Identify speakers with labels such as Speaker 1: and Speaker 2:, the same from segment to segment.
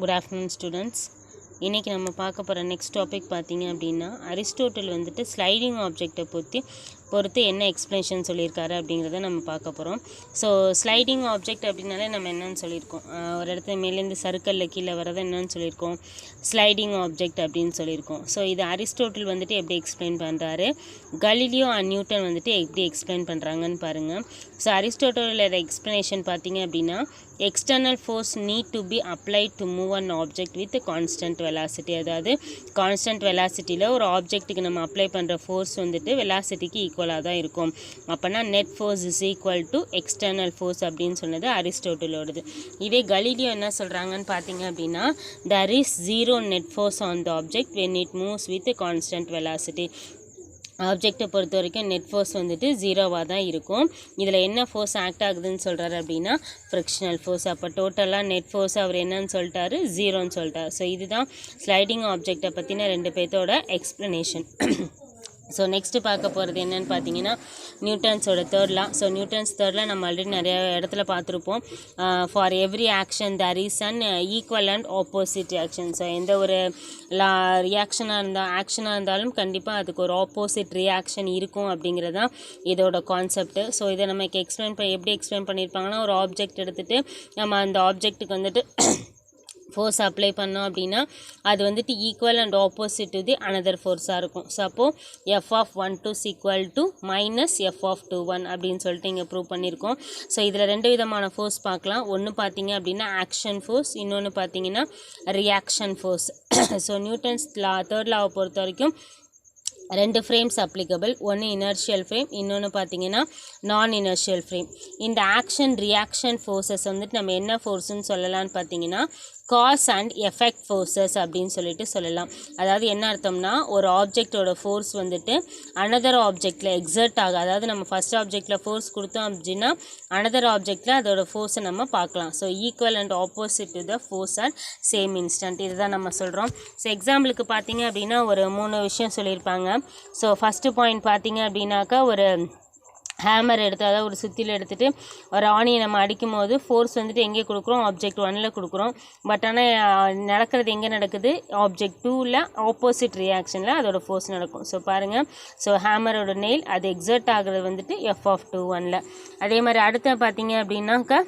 Speaker 1: Good afternoon students. இன்றைக்கி நம்ம பார்க்க போகிற நெக்ஸ்ட் டாபிக் பார்த்திங்க அப்படின்னா அரிஸ்டோட்டில் வந்துட்டு ஸ்லைடிங் ஆப்ஜெக்டை பொறுத்து என்ன எக்ஸ்ப்ளனேஷன் சொல்லியிருக்காரு அப்படிங்கிறத நம்ம பார்க்க போகிறோம். ஸோ ஸ்லைடிங் ஆப்ஜெக்ட் அப்படின்னாலே நம்ம என்னென்னு சொல்லியிருக்கோம், ஒரு இடத்துல மேலேருந்து சர்க்கிளில் கீழே வரதை என்னென்னு சொல்லியிருக்கோம், ஸ்லைடிங் ஆப்ஜெக்ட் அப்படின்னு சொல்லியிருக்கோம். ஸோ இது அரிஸ்டோட்டில் வந்துட்டு எப்படி எக்ஸ்பிளைன் பண்ணுறாரு, கலீலியோ அண்ட் நியூட்டன் வந்துட்டு எப்படி எக்ஸ்பிளைன் பண்ணுறாங்கன்னு பாருங்கள். ஸோ அரிஸ்டோட்டிலோட எக்ஸ்ப்ளனேஷன் பார்த்திங்க அப்படின்னா external force need to be applied to move an object with constant velocity. அதாவது கான்ஸ்டன்ட் வெலாசிட்டியில் ஒரு ஆப்ஜெக்ட்டுக்கு நம்ம அப்ளை பண்ணுற ஃபோர்ஸ் வந்துட்டு வெலாசிட்டிக்கு ஈக்குவலாக தான் இருக்கும். அப்போனா net force is equal to external force அப்படின்னு சொன்னது அரிஸ்டோட்டிலோடது. இதே கலீலியோ என்ன சொல்கிறாங்கன்னு பார்த்தீங்க அப்படின்னா there is zero net force on the object when it moves with constant velocity. ஆப்ஜெக்டை பொறுத்த வரைக்கும் நெட் ஃபோர்ஸ் வந்துட்டு ஜீரோவாக தான் இருக்கும். இதில் என்ன ஃபோர்ஸ் ஆக்ட் ஆகுதுன்னு சொல்கிறாரு அப்படின்னா ஃப்ரிக்ஷனல் ஃபோர்ஸ். அப்போ டோட்டலாக நெட் ஃபோர்ஸ் அவர் என்னன்னு சொல்லிட்டாரு, ஜீரோன்னு சொல்லிட்டார். ஸோ இதுதான் ஸ்லைடிங் ஆப்ஜெக்டை பற்றின ரெண்டு பேர்த்தோட எக்ஸ்ப்ளனேஷன். ஸோ நெக்ஸ்ட்டு பார்க்க போகிறது என்னென்னு பார்த்தீங்கன்னா நியூட்டன்ஸோட third law. So Newton's third law நம்ம ஆல்ரெடி நிறைய இடத்துல பார்த்துருப்போம். For every action there is an equal and opposite reaction. So எந்த ஒரு ஆக்ஷனாக இருந்தாலும் கண்டிப்பாக அதுக்கு ஒரு ஆப்போசிட் ரியாக்ஷன் இருக்கும் அப்படிங்கிறது தான் இதோட கான்செப்ட். ஸோ இதை நமக்கு எப்படி எக்ஸ்பிளைன் பண்ணியிருப்பாங்கன்னா ஒரு ஆப்ஜெக்ட் எடுத்துகிட்டு நம்ம அந்த ஆப்ஜெக்ட்டுக்கு வந்துட்டு ஃபோர்ஸ் அப்ளை பண்ணோம் அப்படின்னா அது வந்துட்டு equal and opposite to the another ஃபோர்ஸாக இருக்கும். ஸோ அப்போது f(1) ஈக்குவல் டு -f(2) அப்படின்னு சொல்லிட்டு இங்கே ப்ரூவ் பண்ணியிருக்கோம். ஸோ இதில் ரெண்டு விதமான ஃபோர்ஸ் பார்க்கலாம். ஒன்று பார்த்தீங்க அப்படின்னா ஆக்ஷன் ஃபோர்ஸ், இன்னொன்று பார்த்தீங்கன்னா reaction force. So Newton's law third லாவை பொறுத்த வரைக்கும் ரெண்டு ஃப்ரேம்ஸ் அப்ளிகபிள். ஒன்று இனர்ஷியல் ஃப்ரேம், இன்னொன்று பார்த்தீங்கன்னா நான் இனர்ஷியல் ஃப்ரேம். இந்த ஆக்ஷன் ரியாக்ஷன் ஃபோர்ஸஸ் வந்துட்டு நம்ம என்ன ஃபோர்ஸுன்னு சொல்லலான்னு பார்த்தீங்கன்னா காஸ் அண்ட் எஃபெக்ட் ஃபோர்ஸஸ் அப்படின்னு சொல்லிட்டு சொல்லலாம். அதாவது என்ன அர்த்தம்னா ஒரு ஆப்ஜெக்டோட ஃபோர்ஸ் வந்துட்டு அனதர் ஆப்ஜெக்டில் எக்ஸர்ட் ஆகும். அதாவது நம்ம ஃபஸ்ட் ஆப்ஜெக்டில் ஃபோர்ஸ் கொடுத்தோம் அப்படின்னா அனதர் ஆப்ஜெக்டில் அதோட ஃபோர்ஸை நம்ம பார்க்கலாம். So equal and opposite to the force and same instant, இதுதான் நம்ம சொல்கிறோம். ஸோ எக்ஸாம்பிளுக்கு பார்த்தீங்க அப்படின்னா ஒரு 3 விஷயம் சொல்லியிருப்பாங்க. ஸோ ஃபஸ்ட்டு பாயிண்ட் பார்த்தீங்க அப்படின்னாக்கா ஒரு ஹேமர் எடுத்து, அதாவது ஒரு சுத்தியில் எடுத்துகிட்டு ஒரு ஆணியை நம்ம அடிக்கும் போது ஃபோர்ஸ் வந்துட்டு எங்கே கொடுக்குறோம், ஆப்ஜெக்ட் 1ல் கொடுக்குறோம். பட் ஆனால் நடக்கிறது எங்கே நடக்குது, ஆப்ஜெக்ட் 2ல் ஆப்போசிட் ரியாக்ஷனில் அதோட ஃபோர்ஸ் நடக்கும். ஸோ பாருங்கள், ஸோ ஹேமரோட நெயில் அது எக்ஸர்ட் ஆகுறது வந்துட்டு f(1)ல். அதே மாதிரி அடுத்த பார்த்தீங்க அப்படின்னாக்கா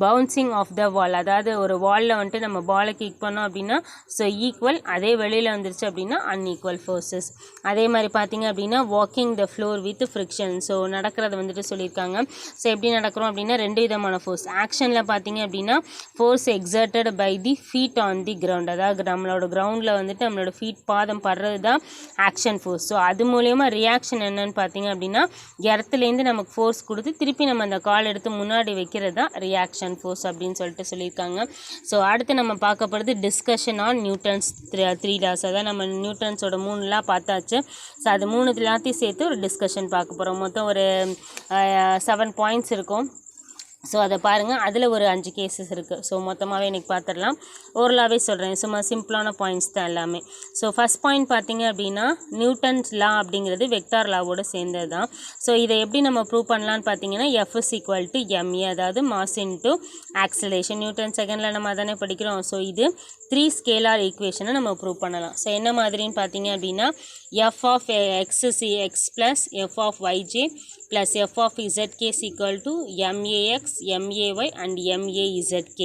Speaker 1: பவுன்சிங் ஆஃப் த வால், அதாவது ஒரு வாலில் வந்துட்டு நம்ம பாலை கிக் பண்ணோம் அப்படின்னா ஸோ ஈக்குவல், அதே வெளியில் வந்துருச்சு அப்படின்னா அன்ஈக்குவல் ஃபோர்ஸஸ். அதே மாதிரி பார்த்தீங்க அப்படின்னா walking the floor with friction. So நடக்கிறத வந்துட்டு சொல்லியிருக்காங்க. ஸோ எப்படி நடக்கிறோம் அப்படின்னா ரெண்டு விதமான ஃபோர்ஸ். ஆக்ஷனில் பார்த்தீங்க அப்படின்னா force exerted by the feet on the ground, அதாவது நம்மளோட கிரவுண்டில் வந்துட்டு நம்மளோட ஃபீட் பாதம் படுறது தான் ஆக்ஷன் ஃபோர்ஸ். ஸோ அது மூலயமா ரியாக்ஷன் என்னன்னு பார்த்தீங்க அப்படின்னா இடத்துலேருந்து நமக்கு ஃபோர்ஸ் கொடுத்து திருப்பி நம்ம அந்த கால் எடுத்து முன்னாடி வைக்கிறது தான் ரியாக்ஷன் ஃபோர்ஸ் அப்படின்னு சொல்லிட்டு சொல்லியிருக்காங்க. ஸோ அடுத்து நம்ம பார்க்க போகிறது டிஸ்கஷன் ஆன் நியூட்டன்ஸ் 3 லாஸ். அதான் நம்ம நியூட்டன்ஸோட 3 லா பார்த்தாச்சு. ஸோ அது 3 எல்லாத்தையும் சேர்த்து ஒரு டிஸ்கஷன் பார்க்க போகிறோம். மொத்தம் ஒரு 7 பாயிண்ட்ஸ் இருக்கும். ஸோ அதை பாருங்கள், அதில் ஒரு 5 கேசஸ் இருக்குது. ஸோ மொத்தமாகவே இன்றைக்கி பார்த்துடலாம். ஓரலாகவே சொல்கிறேன், சும்மா சிம்பிளான பாயிண்ட்ஸ் தான் எல்லாமே. ஸோ ஃபஸ்ட் பாயிண்ட் பார்த்தீங்க அப்படின்னா நியூட்டன்ஸ் லா அப்படிங்கிறது வெக்டார் லாவோட சேர்ந்தது தான். ஸோ இதை எப்படி நம்ம ப்ரூவ் பண்ணலான்னு பார்த்தீங்கன்னா F = ma, அதாவது மாஸ் இன்ட்டு ஆக்சலேஷன். நியூட்டன் செகண்டில் நம்ம அதானே படிக்கிறோம். ஸோ இது 3 ஸ்கேலார் ஈக்குவேஷனை நம்ம ப்ரூவ் பண்ணலாம். ஸோ என்ன மாதிரின்னு பார்த்தீங்க அப்படின்னா f(x) plus f(yj) plus f(zk) = max, may and mazk.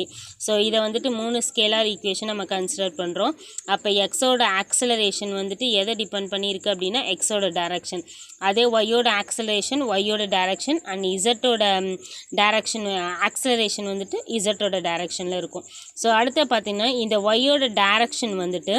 Speaker 1: So இதை வந்துட்டு 3 ஸ்கேலார் ஈக்குவேஷன் நம்ம கன்சிடர் பண்ணுறோம். அப்போ எக்ஸோட ஆக்சலரேஷன் வந்துட்டு எதை டிபெண்ட் பண்ணியிருக்கு அப்படின்னா எக்ஸோட டைரக்ஷன். அதே ஒய்யோட ஆக்சலரேஷன் ஒய்யோட டைரக்ஷன் அண்ட் இசட்டோட டைரக்ஷன் ஆக்சலரேஷன் வந்துட்டு இசட்டோட டைரக்ஷனில் இருக்கும். ஸோ அடுத்து பார்த்திங்கன்னா இந்த ஒய்யோட டைரக்ஷன் வந்துட்டு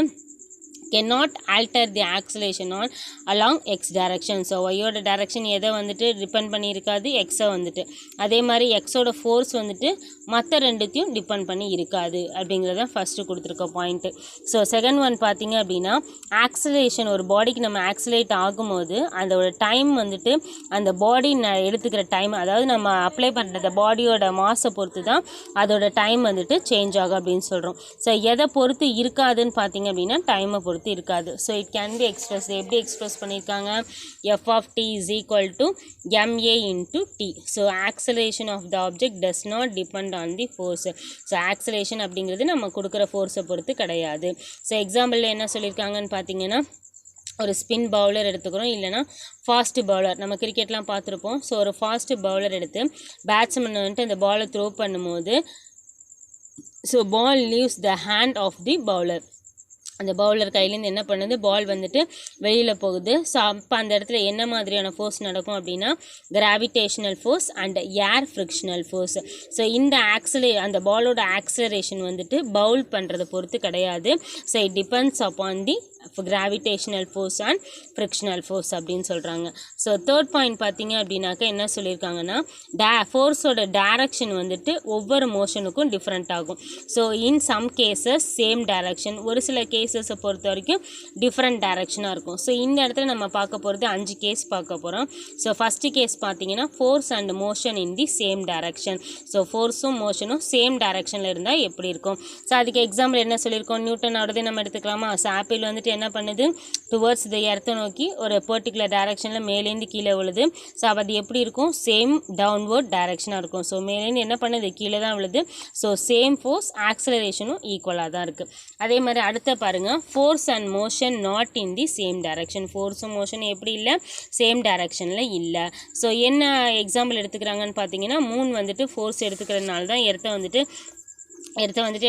Speaker 1: cannot alter the acceleration on along x direction. So ஒய்யோட டைரக்ஷன் எதை வந்துட்டு டிபெண்ட் பண்ணியிருக்காது, எக்ஸை வந்துட்டு. அதே மாதிரி எக்ஸோட ஃபோர்ஸ் வந்துட்டு மற்ற ரெண்டுத்தையும் டிபெண்ட் பண்ணி இருக்காது அப்படிங்கிறத ஃபஸ்ட்டு கொடுத்துருக்க பாயிண்ட்டு. ஸோ செகண்ட் ஒன் பார்த்தீங்க அப்படின்னா ஆக்சலேஷன், ஒரு பாடிக்கு நம்ம ஆக்சலேட் ஆகும்போது அதோட டைம் வந்துட்டு அந்த பாடி எடுத்துக்கிற டைம், அதாவது நம்ம அப்ளை பண்ணுற பாடியோட மாஸை பொறுத்து தான் அதோட டைம் வந்துட்டு சேஞ்ச் ஆகும் அப்படின்னு சொல்கிறோம். ஸோ எதை பொறுத்து இருக்காதுன்னு பார்த்தீங்க அப்படின்னா டைமை பொறுத்து பொறுத்து இருக்காது. So it can be express, எப்படி எக்ஸ்பிரஸ் பண்ணியிருக்காங்க, F of T is equal to M A into T. So acceleration of the object does not depend on the force. So acceleration அப்படிங்கிறது நம்ம கொடுக்குற ஃபோர்ஸை பொறுத்து கிடையாது. ஸோ எக்ஸாம்பிளில் என்ன சொல்லியிருக்காங்கன்னு பார்த்தீங்கன்னா, ஒரு ஸ்பின் பவுலர் எடுத்துக்கிறோம், இல்லைனா ஃபாஸ்ட் பவுலர், நம்ம கிரிக்கெட்லாம் பார்த்துருப்போம். ஸோ ஒரு ஃபாஸ்ட் பவுலர் எடுத்து பேட்ஸ்மேன் வந்துட்டு அந்த பாலை த்ரோ பண்ணும்போது, so ball leaves the hand of the bowler. அந்த பவுலர் கையிலேருந்து என்ன பண்ணுது, பால் வந்துட்டு வெளியில் போகுது. ஸோ அப்போ அந்த இடத்துல என்ன மாதிரியான ஃபோர்ஸ் நடக்கும் அப்படின்னா, gravitational force and air frictional force. So இந்த அந்த பாலோட ஆக்சலரேஷன் வந்துட்டு பவுல் பண்ணுறதை பொறுத்து கிடையாது. So it depends upon the gravitational force and frictional force அப்படின்னு சொல்கிறாங்க. ஸோ தேர்ட் பாயிண்ட் பார்த்தீங்க அப்படின்னாக்கா என்ன சொல்லியிருக்காங்கன்னா, ஃபோர்ஸோட டைரக்ஷன் வந்துட்டு ஒவ்வொரு மோஷனுக்கும் டிஃப்ரெண்ட் ஆகும். So in some cases same direction, ஒரு சில கேசஸை பொறுத்த வரைக்கும் டிஃப்ரெண்ட் டைரக்ஷனாக இருக்கும். ஸோ இந்த இடத்துல நம்ம பார்க்க போகிறது 5 கேஸ் பார்க்க போகிறோம். ஸோ ஃபஸ்ட்டு கேஸ் பார்த்தீங்கன்னா force and motion in the same direction. So ஃபோர்ஸும் மோஷனும் சேம் டைரக்ஷனில் இருந்தால் எப்படி இருக்கும். ஸோ அதுக்கு எக்ஸாம்பிள் என்ன சொல்லியிருக்கோம், நியூட்டனோடதே நம்ம எடுத்துக்கலாமா. ஸோ ஆப்பிள் வந்துட்டு என்ன பண்ணுது, டுவர்ட்ஸ் த எர்த்தை நோக்கி ஒரு பர்டிகுலர் டைரக்ஷனில் மேலேருந்து கீழே விழுது. ஸோ அது எப்படி இருக்கும், சேம் டவுன்வர்ட் டைரக்ஷனாக இருக்கும். ஸோ மேலேருந்து என்ன பண்ணுது, கீழே தான் விழுது. ஸோ சேம் ஃபோர்ஸ், ஆக்சலரேஷனும் ஈக்குவலாக தான் இருக்குது. அதே மாதிரி அடுத்த பாருங்கள், force and motion not in the same direction. ஃபோர்ஸும் மோஷன் எப்படி இல்லை, சேம் டைரக்ஷனில் இல்லை. ஸோ என்ன எக்ஸாம்பிள் எடுத்துக்கிறாங்கன்னு பார்த்தீங்கன்னா, மூன் வந்துட்டு ஃபோர்ஸ் எடுத்துக்கிறதுனால தான் எர்த்தை வந்துட்டு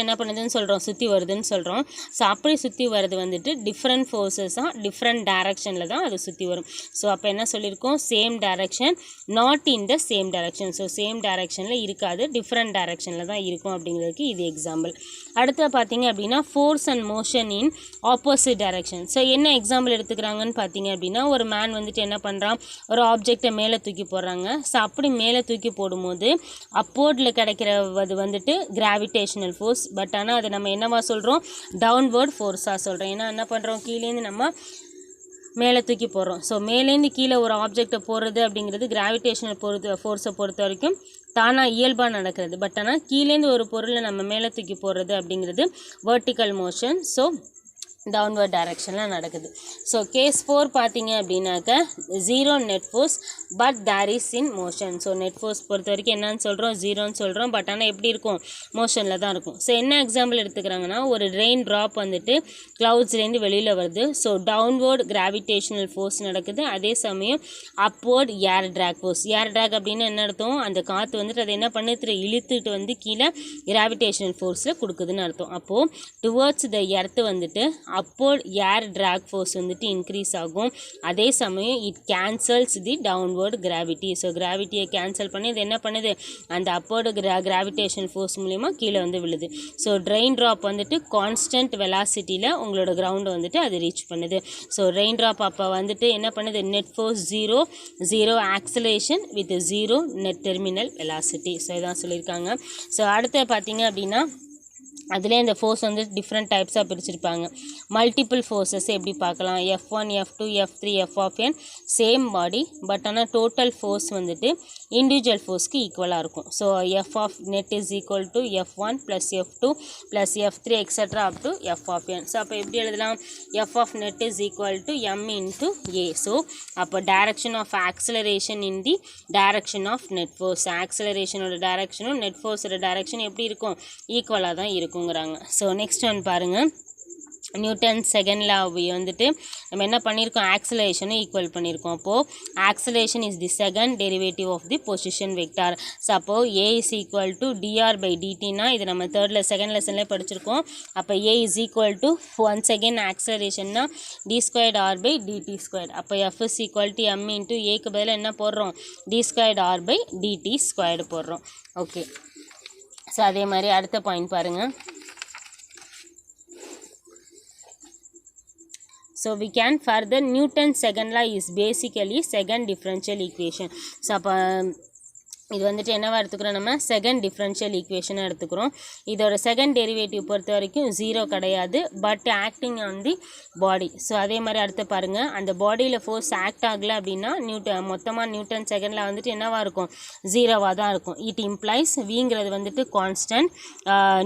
Speaker 1: என்ன பண்ணுதுன்னு சொல்கிறோம், சுற்றி வருதுன்னு சொல்கிறோம். ஸோ அப்படி சுற்றி வருது வந்துட்டு டிஃப்ரெண்ட் ஃபோர்ஸஸாக டிஃப்ரெண்ட் டைரக்ஷனில் தான் அது சுற்றி வரும். ஸோ அப்போ என்ன சொல்லியிருக்கோம், same direction not in the same direction. So same டைரக்ஷனில் இருக்காது, டிஃப்ரெண்ட் டைரக்ஷனில் தான் இருக்கும் அப்படிங்கிறதுக்கு இது எக்ஸாம்பிள். அடுத்து பார்த்தீங்க அப்படின்னா force and motion in opposite direction. So என்ன எக்ஸாம்பிள் எடுத்துக்கிறாங்கன்னு பார்த்தீங்க அப்படின்னா, ஒரு மேன் வந்துட்டு என்ன பண்ணுறான், ஒரு ஆப்ஜெக்டை மேலே தூக்கி போடுறாங்க. ஸோ அப்படி மேலே தூக்கி போடும்போது அப்போர்டில் கிடைக்கிறது வந்துட்டு கிராவிடேஷன் ஃபோர்ஸ். பட் ஆனால் அதை நம்ம என்னவா சொல்கிறோம், டவுன்வர்ட் ஃபோர்ஸாக சொல்கிறோம். ஏன்னா என்ன பண்ணுறோம், கீழேருந்து நம்ம மேலே தூக்கி போடுறோம். ஸோ மேலேருந்து கீழே ஒரு ஆப்ஜெக்டை போடுறது அப்படிங்கிறது கிராவிடேஷனல் ஃபோர்ஸை பொறுத்த வரைக்கும் தானாக இயல்பாக நடக்கிறது. பட் ஆனால் கீழேருந்து ஒரு பொருளை நம்ம மேலே தூக்கி போடுறது அப்படிங்கிறது வெர்டிக்கல் மோஷன். ஸோ டவுன்வர்ட் டைரக்ஷனில் நடக்குது. ஸோ கேஸ் 4 பார்த்தீங்க அப்படின்னாக்க zero net force but there is in motion. So net force பொறுத்த வரைக்கும் என்னன்னு சொல்கிறோம், ஜீரோன்னு சொல்கிறோம். பட் ஆனால் எப்படி இருக்கும், மோஷனில் தான் இருக்கும். ஸோ என்ன எக்ஸாம்பிள் எடுத்துக்கிறாங்கன்னா, ஒரு ரெயின் ட்ராப் வந்துட்டு க்ளவுட்ஸ்லேருந்து வெளியில் வருது. ஸோ டவுன்வர்ட் கிராவிடேஷனல் ஃபோர்ஸ் நடக்குது. அதே சமயம் அப்வர்ட் ஏர் ட்ராக் ஃபோர்ஸ். ஏர் ட்ராக் அப்படின்னு என்ன அர்த்தம், அந்த காற்று வந்துட்டு அதை என்ன பண்ணுது, இழுத்துட்டு வந்து கீழே கிராவிடேஷனல் ஃபோர்ஸில் கொடுக்குதுன்னு அர்த்தம். அப்போது டுவர்ட்ஸ் த எர்த்து வந்துட்டு அப்போர்ட் ஏர் ட்ராக் ஃபோர்ஸ் வந்துட்டு இன்க்ரீஸ் ஆகும். அதே சமயம் it cancels the downward gravity. So கிராவிட்டியை கேன்சல் பண்ணி இது என்ன பண்ணுது, அந்த அப்போர்டு கிராவிடேஷன் ஃபோர்ஸ் மூலிமா கீழே வந்து விழுது. ஸோ ரெயின் ட்ராப் வந்துட்டு கான்ஸ்டன்ட் வெலாசிட்டியில் உங்களோட கிரவுண்டை வந்துட்டு அது ரீச் பண்ணுது. ஸோ ரெயின் ட்ராப் அப்போ வந்துட்டு என்ன பண்ணுது, net force zero acceleration with zero net terminal velocity. So இதான் சொல்லியிருக்காங்க. ஸோ அடுத்து பார்த்தீங்க அப்படின்னா, அதிலே இந்த ஃபோர்ஸ் வந்து டிஃப்ரெண்ட் டைப்ஸாக பிரிச்சிருப்பாங்க. மல்டிபிள் ஃபோர்ஸஸ் எப்படி பார்க்கலாம், F1 F2 F3 F of n same body. But ஆனால் டோட்டல் ஃபோர்ஸ் வந்துட்டு இண்டிவிஜுவல் ஃபோர்ஸ்க்கு ஈக்குவலாக இருக்கும். So F of net is equal to F1 plus F2 plus F3 extra up to F of n. So அப்போ எப்படி எழுதலாம், F of net is equal to M into A. So அப்போ direction of acceleration in the direction of net force. ஆக்சலரேஷனோட டைரக்ஷனும் net ஃபோர்ஸோட டைரக்ஷன் எப்படி இருக்கும், ஈக்குவலாக தான் இருக்குங்கிறாங்க. ஸோ நெக்ஸ்ட் ஒன் பாருங்கள், நியூட்டன் செகண்ட் லா வந்துட்டு நம்ம என்ன பண்ணியிருக்கோம், ஆக்சலரேஷனை ஈக்குவல் பண்ணியிருக்கோம். அப்போது acceleration is the second derivative of the position vector. So அப்போது A is equal to D R by டிடினா இது நம்ம செகண்ட் லெசன்லேயே படிச்சிருக்கோம். அப்போ A is equal to once again ஆக்சலரேஷன்னா D squared R by D T squared. அப்போ F is equal to M into ஏக்கு பதிலாக என்ன போடுறோம், D squared R by D T squared போடுறோம். ஓகே. ஸோ அதே மாதிரி அடுத்த பாயிண்ட் பாருங்கள். So we can further Newton's second law is basically second differential equation. So அப்போ இது வந்துட்டு என்னவா எடுத்துக்கிறோம், நம்ம செகண்ட் டிஃப்ரென்ஷியல் ஈக்குவேஷனாக எடுத்துக்கிறோம். இதோட செகண்ட் டெரிவேட்டிவ் பொறுத்த வரைக்கும் 0 கிடையாது, but acting on the body. So அதே மாதிரி அடுத்து பாருங்கள், அந்த பாடியில் ஃபோர்ஸ் ஆக்ட் ஆகலை அப்படின்னா மொத்தமாக நியூட்டன் செகண்டில் வந்துட்டு என்னவாக இருக்கும், 0வாக தான் இருக்கும். இட் இம்ப்ளைஸ் விங்கிறது வந்துட்டு constant,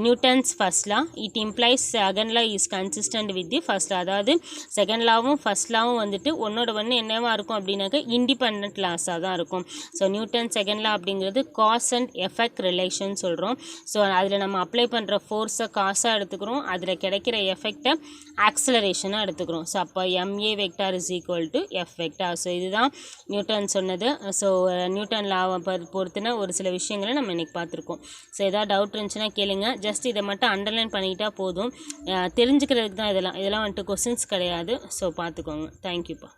Speaker 1: Newton's first law. It implies second law is consistent with the first லா. அதாவது செகண்ட் லாவும் ஃபர்ஸ்ட் லாவும் வந்துட்டு ஒன்னோட ஒன்று என்னவாக இருக்கும் அப்படின்னாக்க இண்டிபெண்ட் லாஸாக தான் இருக்கும். ஸோ நியூட்டன் செகண்ட் லா அப்படிங்கிறது காஸ் அண்ட் எஃபெக்ட் ரிலேஷன் சொல்கிறோம். ஸோ அதில் நம்ம அப்ளை பண்ணுற ஃபோர்ஸை காசாக எடுத்துக்கிறோம், அதில் கிடைக்கிற எஃபெக்டை ஆக்சலரேஷனாக எடுத்துக்கிறோம். ஸோ அப்போ ma vector is equal to F vector. So இதுதான் நியூட்டன் சொன்னது. ஸோ நியூட்டன் லாவை பொறுத்துன ஒரு சில விஷயங்களை நம்ம இன்றைக்கி பார்த்துருக்கோம். ஸோ எதாவது டவுட் இருந்துச்சுன்னா கேளுங்க. ஜஸ்ட் இதை மட்டும் அண்டர்லைன் பண்ணிக்கிட்டால் போதும், தெரிஞ்சுக்கிறதுக்கு தான் இதெல்லாம் வந்துட்டு கொஸ்டின்ஸ் கிடையாது. ஸோ பார்த்துக்கோங்க. தேங்க்யூப்பா.